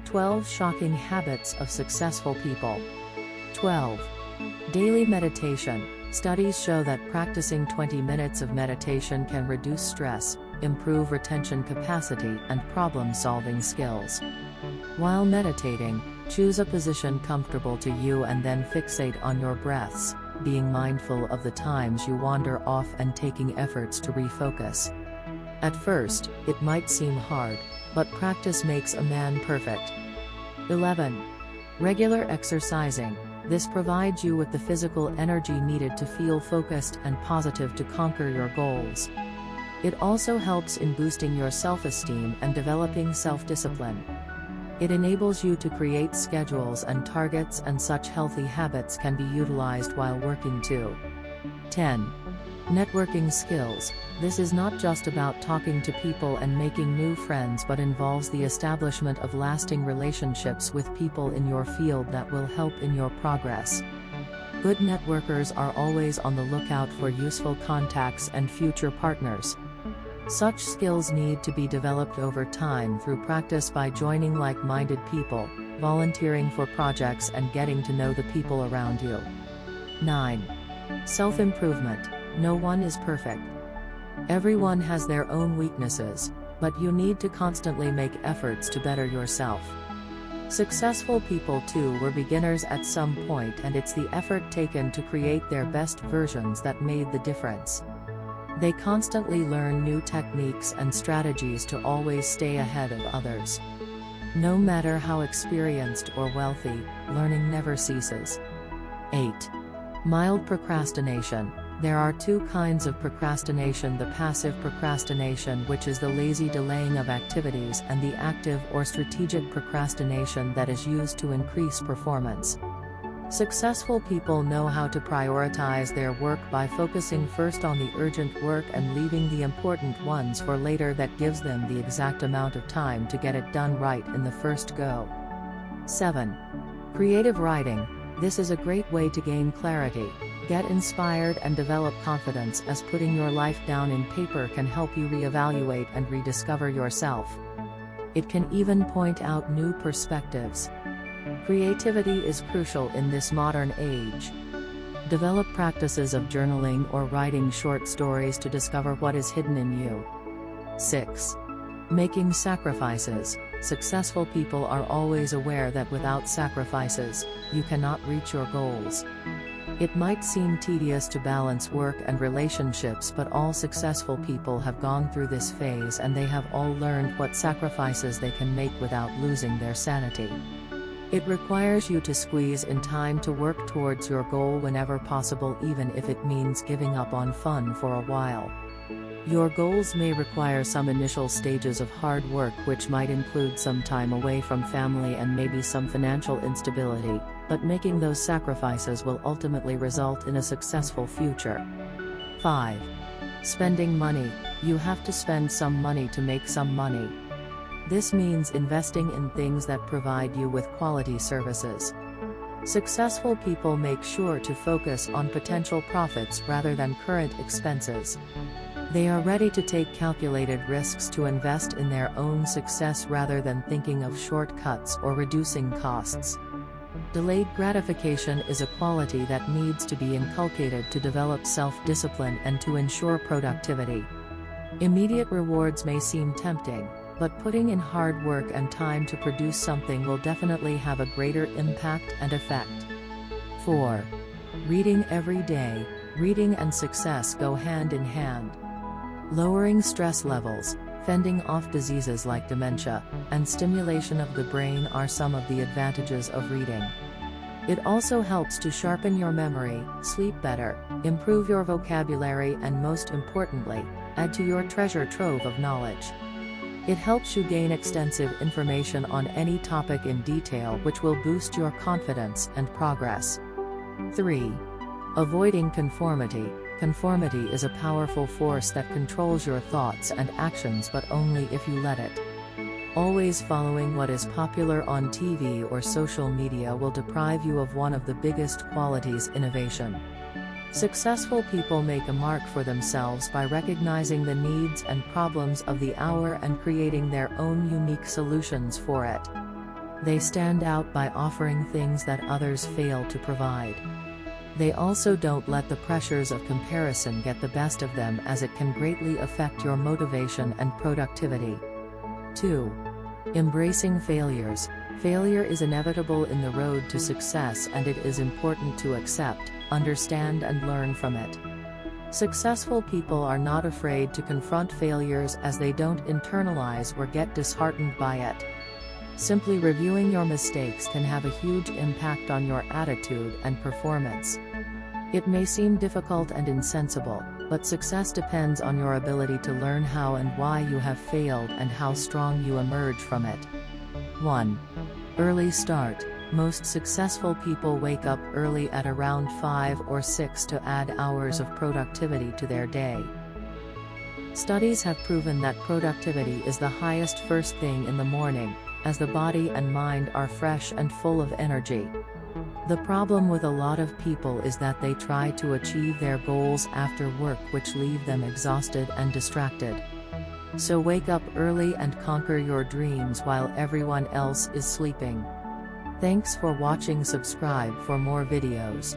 12 Shocking Habits of Successful People. 12. Daily meditation. Studies show that practicing 20 minutes of meditation can reduce stress, improve retention capacity, and problem-solving skills. While meditating, choose a position comfortable to you and then fixate on your breaths, being mindful of the times you wander off and taking efforts to refocus. At first, it might seem hard, but practice makes a man perfect. 11. Regular exercising. This provides you with the physical energy needed to feel focused and positive to conquer your goals. It also helps in boosting your self-esteem and developing self-discipline. It enables you to create schedules and targets, and such healthy habits can be utilized while working too. 10. Networking skills. This is not just about talking to people and making new friends, but involves the establishment of lasting relationships with people in your field that will help in your progress. Good networkers are always on the lookout for useful contacts and future partners. Such skills need to be developed over time through practice by joining like-minded people, volunteering for projects, and getting to know the people around you. 9. Self-improvement. No one is perfect. Everyone has their own weaknesses, but you need to constantly make efforts to better yourself. Successful people too were beginners at some point, and it's the effort taken to create their best versions that made the difference. They constantly learn new techniques and strategies to always stay ahead of others. No matter how experienced or wealthy, learning never ceases. 8. Mild procrastination. There are two kinds of procrastination: the passive procrastination, which is the lazy delaying of activities, and the active or strategic procrastination that is used to increase performance. Successful people know how to prioritize their work by focusing first on the urgent work and leaving the important ones for later. That gives them the exact amount of time to get it done right in the first go. 7. Creative writing. This is a great way to gain clarity, get inspired, and develop confidence, as putting your life down in paper can help you reevaluate and rediscover yourself. It can even point out new perspectives. Creativity is crucial in this modern age. Develop practices of journaling or writing short stories to discover what is hidden in you. 6. Making sacrifices. Successful people are always aware that without sacrifices, you cannot reach your goals. It might seem tedious to balance work and relationships, but all successful people have gone through this phase, and they have all learned what sacrifices they can make without losing their sanity. It requires you to squeeze in time to work towards your goal whenever possible, even if it means giving up on fun for a while. Your goals may require some initial stages of hard work, which might include some time away from family and maybe some financial instability, but making those sacrifices will ultimately result in a successful future. 5. Spending money. You have to spend some money to make some money. This means investing in things that provide you with quality services. Successful people make sure to focus on potential profits rather than current expenses. They are ready to take calculated risks to invest in their own success rather than thinking of shortcuts or reducing costs. Delayed gratification is a quality that needs to be inculcated to develop self-discipline and to ensure productivity. Immediate rewards may seem tempting, but putting in hard work and time to produce something will definitely have a greater impact and effect. 4. Reading every day. Reading and success go hand in hand. Lowering stress levels, fending off diseases like dementia, and stimulation of the brain are some of the advantages of reading. It also helps to sharpen your memory, sleep better, improve your vocabulary, and most importantly, add to your treasure trove of knowledge. It helps you gain extensive information on any topic in detail, which will boost your confidence and progress. 3. Avoiding conformity. Conformity is a powerful force that controls your thoughts and actions, but only if you let it. Always following what is popular on TV or social media will deprive you of one of the biggest qualities: innovation. Successful people make a mark for themselves by recognizing the needs and problems of the hour and creating their own unique solutions for it. They stand out by offering things that others fail to provide. They also don't let the pressures of comparison get the best of them, as it can greatly affect your motivation and productivity. 2. Embracing failures. Failure is inevitable in the road to success, and it is important to accept, understand and learn from it. Successful people are not afraid to confront failures, as they don't internalize or get disheartened by it. Simply reviewing your mistakes can have a huge impact on your attitude and performance. It may seem difficult and insensible, but success depends on your ability to learn how and why you have failed and how strong you emerge from it. 1. Early start. Most successful people wake up early at around 5 or 6 to add hours of productivity to their day. Studies have proven that productivity is the highest first thing in the morning, as the body and mind are fresh and full of energy. The problem with a lot of people is that they try to achieve their goals after work, which leave them exhausted and distracted. So wake up early and conquer your dreams while everyone else is sleeping. Thanks for watching. Subscribe for more videos.